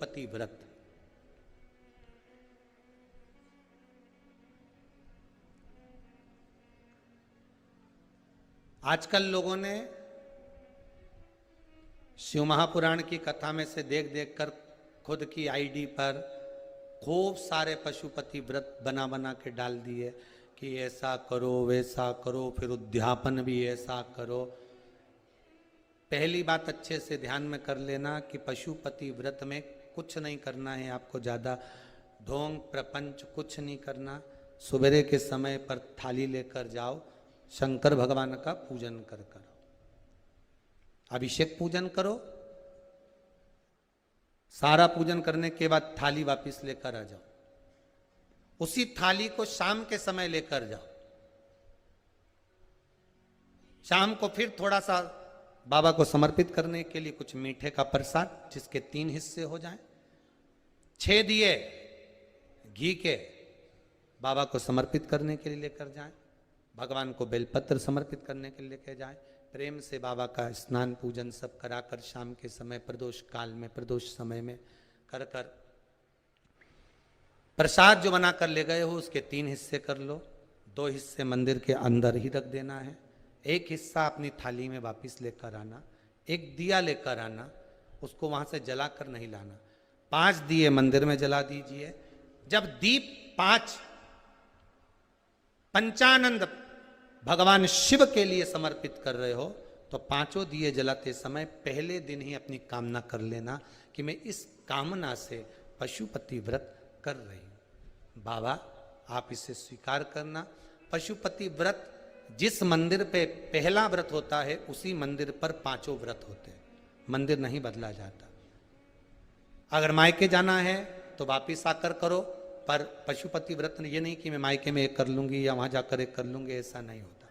पशुपति व्रत। आजकल लोगों ने शिव महापुराण की कथा में से देख देख कर खुद की आईडी पर खूब सारे पशुपति व्रत बना बना के डाल दिए कि ऐसा करो वैसा करो, फिर उद्यापन भी ऐसा करो। पहली बात अच्छे से ध्यान में कर लेना कि पशुपति व्रत में कुछ नहीं करना है आपको, ज़्यादा ढोंग प्रपंच कुछ नहीं करना। सवेरे के समय पर थाली लेकर जाओ, शंकर भगवान का पूजन कर करो, अभिषेक पूजन करो, सारा पूजन करने के बाद थाली वापस लेकर आ जाओ। उसी थाली को शाम के समय लेकर जाओ। शाम को फिर थोड़ा सा बाबा को समर्पित करने के लिए कुछ मीठे का प्रसाद, जिसके 3 हिस्से हो जाएं। 6 दिए घी के बाबा को समर्पित करने के लिए लेकर जाएं। भगवान को बेलपत्र समर्पित करने के लिए लेकर जाएं। प्रेम से बाबा का स्नान पूजन सब कराकर शाम के समय प्रदोष काल में, प्रदोष समय में कर कर प्रसाद जो बनाकर ले गए हो उसके 3 हिस्से कर लो। 2 हिस्से मंदिर के अंदर ही रख देना है, 1 हिस्सा अपनी थाली में वापस लेकर आना। 1 दिया लेकर आना, उसको वहां से जलाकर नहीं लाना। 5 दिए मंदिर में जला दीजिए। जब दीप 5 पंचानंद भगवान शिव के लिए समर्पित कर रहे हो तो 5 दिए जलाते समय पहले दिन ही अपनी कामना कर लेना कि मैं इस कामना से पशुपति व्रत कर रही हूं। बाबा आप इसे स्वीकार करना। पशुपति व्रत जिस मंदिर पे पहला व्रत होता है उसी मंदिर पर 5 व्रत होते हैं, मंदिर नहीं बदला जाता। अगर मायके जाना है तो वापिस आकर करो, पर पशुपति व्रत ये नहीं कि मैं मायके में 1 कर लूंगी या वहां जाकर 1 कर लूंगी, ऐसा नहीं होता।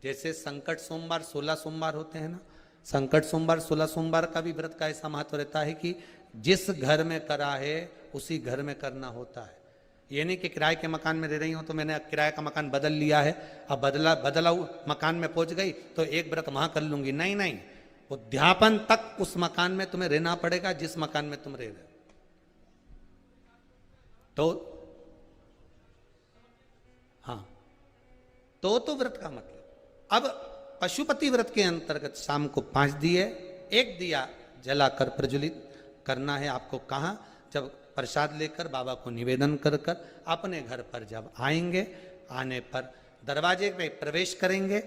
जैसे संकट सोमवार 16 सोमवार होते हैं ना, संकट सोमवार 16 सोमवार का भी व्रत का ऐसा महत्व रहता है कि जिस घर में करा है उसी घर में करना होता है। ये नहीं कि किराए के मकान में रह रही हूं तो मैंने किराए का मकान बदल लिया है, अब बदला मकान में पहुंच गई तो 1 व्रत वहां कर लूंगी। नहीं नहीं, उद्यापन तक उस मकान में तुम्हें रहना पड़ेगा जिस मकान में तुम रह रहे हो। तो हाँ, तो व्रत का मतलब। अब पशुपति व्रत के अंतर्गत शाम को 5 दिए, 1 दिया जलाकर प्रज्वलित करना है आपको। कहाँ? जब प्रसाद लेकर बाबा को निवेदन कर कर अपने घर पर जब आएंगे, आने पर दरवाजे पे प्रवेश करेंगे,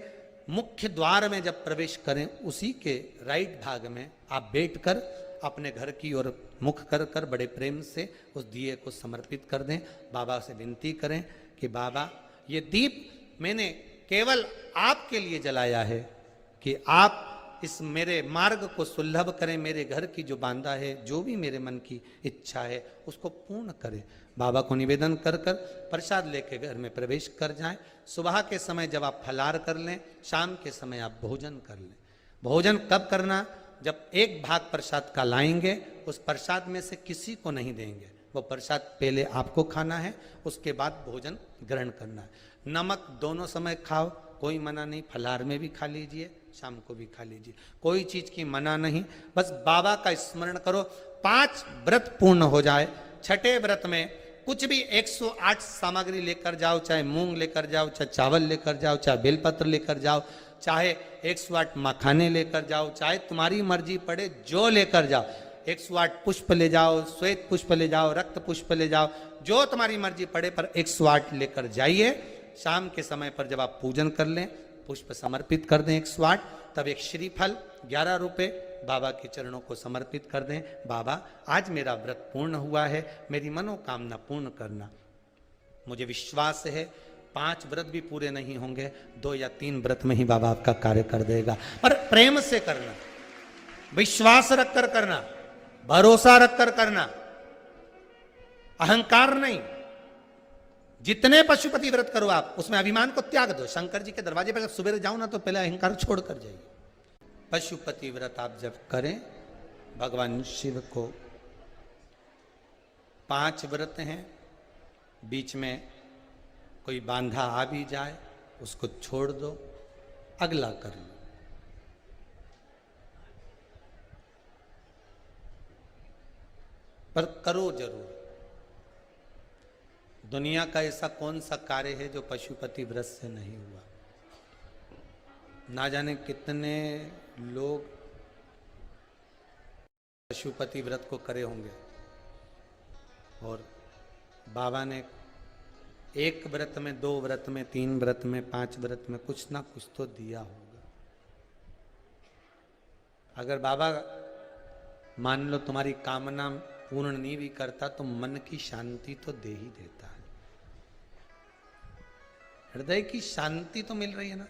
मुख्य द्वार में जब प्रवेश करें उसी के राइट भाग में आप बैठकर अपने घर की ओर मुख कर कर बड़े प्रेम से उस दिए को समर्पित कर दें। बाबा से विनती करें कि बाबा ये दीप मैंने केवल आपके लिए जलाया है कि आप इस मेरे मार्ग को सुलभ करें, मेरे घर की जो बांधा है, जो भी मेरे मन की इच्छा है उसको पूर्ण करें। बाबा को निवेदन कर कर प्रसाद लेके घर में प्रवेश कर जाएं। सुबह के समय जब आप फलार कर लें, शाम के समय आप भोजन कर लें। भोजन कब करना? जब 1 भाग प्रसाद का लाएंगे, उस प्रसाद में से किसी को नहीं देंगे, वो प्रसाद पहले आपको खाना है, उसके बाद भोजन ग्रहण करना है। नमक दोनों समय खाओ, कोई मना नहीं, फलार में भी खा लीजिए, शाम को भी खा लीजिए, कोई चीज की मना नहीं। बस बाबा का स्मरण करो। 5 व्रत पूर्ण हो जाए। 6ठे व्रत में कुछ भी 108 सामग्री लेकर जाओ, चाहे मूंग लेकर जाओ, चाहे चावल लेकर जाओ, चाहे बेलपत्र लेकर जाओ, चाहे 108 मखाने लेकर जाओ, चाहे तुम्हारी मर्जी पड़े जो लेकर जाओ। 108 पुष्प ले जाओ, श्वेत पुष्प ले जाओ, रक्त पुष्प ले जाओ, जो तुम्हारी मर्जी पड़े, पर 108 लेकर जाइए। शाम के समय पर जब आप पूजन कर लें, पुष्प समर्पित कर दें 108, तब एक श्रीफल 11 रुपये बाबा के चरणों को समर्पित कर दें। बाबा आज मेरा व्रत पूर्ण हुआ है, मेरी मनोकामना पूर्ण करना। मुझे विश्वास है 5 व्रत भी पूरे नहीं होंगे, 2 या 3 व्रत में ही बाबा आपका कार्य कर देगा। पर प्रेम से करना, विश्वास रखकर करना, भरोसा रखकर करना, अहंकार नहीं। जितने पशुपति व्रत करो आप, उसमें अभिमान को त्याग दो। शंकर जी के दरवाजे पर जब सुबह जाओ ना तो पहले अहंकार छोड़ कर जाइए। पशुपति व्रत आप जब करें, भगवान शिव को 5 व्रत हैं, बीच में कोई बांधा आ भी जाए उसको छोड़ दो, अगला कर लो। पर करो जरूर। दुनिया का ऐसा कौन सा कार्य है जो पशुपति व्रत से नहीं हुआ। ना जाने कितने लोग पशुपति व्रत को करे होंगे और बाबा ने एक व्रत में, 2 व्रत में, 3 व्रत में, 5 व्रत में कुछ ना कुछ तो दिया होगा। अगर बाबा मान लो तुम्हारी कामना पूर्ण नहीं भी करता तो मन की शांति तो दे ही देता है। हृदय की शांति तो मिल रही है ना।